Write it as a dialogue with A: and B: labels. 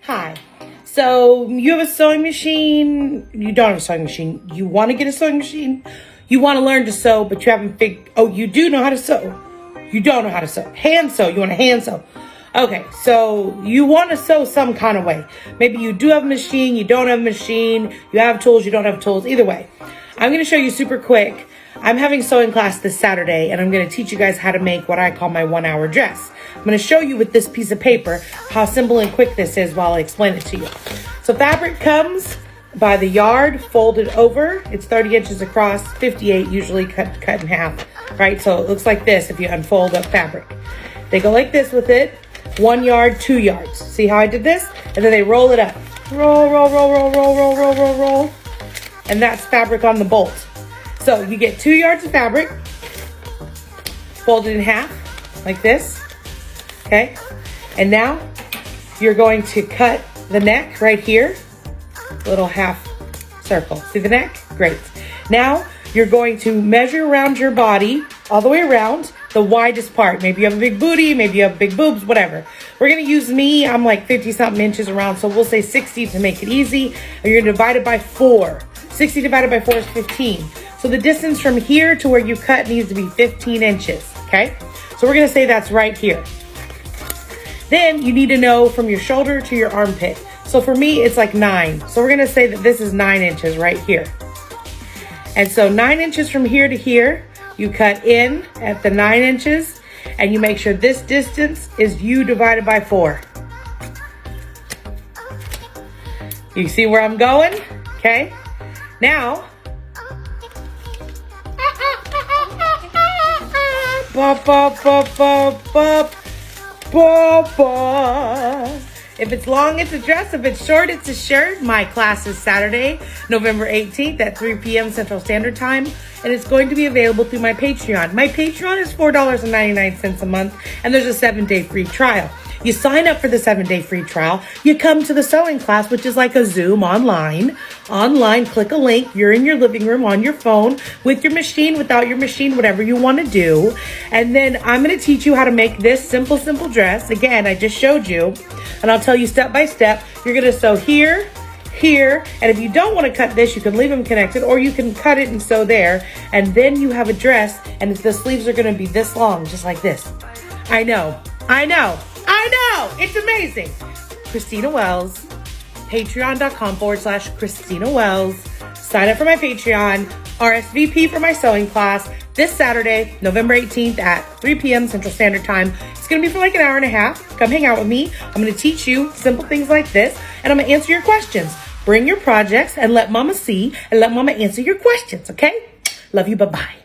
A: Hi. So you have a sewing machine. You don't have a sewing machine. You want to get a sewing machine. You want to learn to sew, but you haven't figured. Oh, you do know how to sew. You don't know how to sew. Hand sew. You want to hand sew. Okay, so you want to sew some kind of way. Maybe you do have a machine. You don't have a machine. You have tools. You don't have tools. Either way, I'm going to show you super quick. I'm having sewing class this Saturday, and I'm going to teach you guys how to make what I call my 1-hour dress. I'm going to show you with this piece of paper how simple and quick this is while I explain it to you. So fabric comes by the yard, folded over. It's 30 inches across, 58 usually cut in half, right? So it looks like this if you unfold up fabric. They go like this with it, 1 yard, 2 yards. See how I did this? And then they roll it up. Roll, roll, roll, roll, roll, roll, roll, roll, roll. And that's fabric on the bolt. So you get 2 yards of fabric, folded in half, like this, okay? And now you're going to cut the neck right here, little half circle. See the neck? Great. Now you're going to measure around your body, all the way around, the widest part. Maybe you have a big booty, maybe you have big boobs, whatever. We're gonna use me, I'm like 50-something inches around, so we'll say 60 to make it easy. And you're gonna divide it by 4. 60 divided by 4 is 15. So the distance from here to where you cut needs to be 15 inches, okay? So we're gonna say that's right here. Then you need to know from your shoulder to your armpit. So for me, it's like 9. So we're gonna say that this is 9 inches right here. And so 9 inches from here to here, you cut in at the 9 inches, and you make sure this distance is you divided by 4. You see where I'm going? Okay. Now, bop, bop, bop, bop, bop, bop, bop. If it's long, it's a dress. If it's short, it's a shirt. My class is Saturday, November 18th at 3 p.m. Central Standard Time, and it's going to be available through my Patreon. My Patreon is $4.99 a month, and there's a 7-day free trial. You sign up for the 7-day free trial. You come to the sewing class, which is like a Zoom online. Online, click a link. You're in your living room on your phone with your machine, without your machine, whatever you want to do. And then I'm going to teach you how to make this simple dress. Again, I just showed you, and I'll tell you step by step. You're going to sew here, here, and if you don't want to cut this, you can leave them connected, or you can cut it and sew there, and then you have a dress, and the sleeves are going to be this long, just like this. I know. It's amazing. Christina Wells, patreon.com/Christina Wells. Sign up for my Patreon, RSVP for my sewing class this Saturday, November 18th at 3 p.m. Central Standard Time. It's going to be for like an hour and a half. Come hang out with me. I'm going to teach you simple things like this, and I'm going to answer your questions. Bring your projects and let mama see, and let mama answer your questions, okay? Love you. Bye-bye.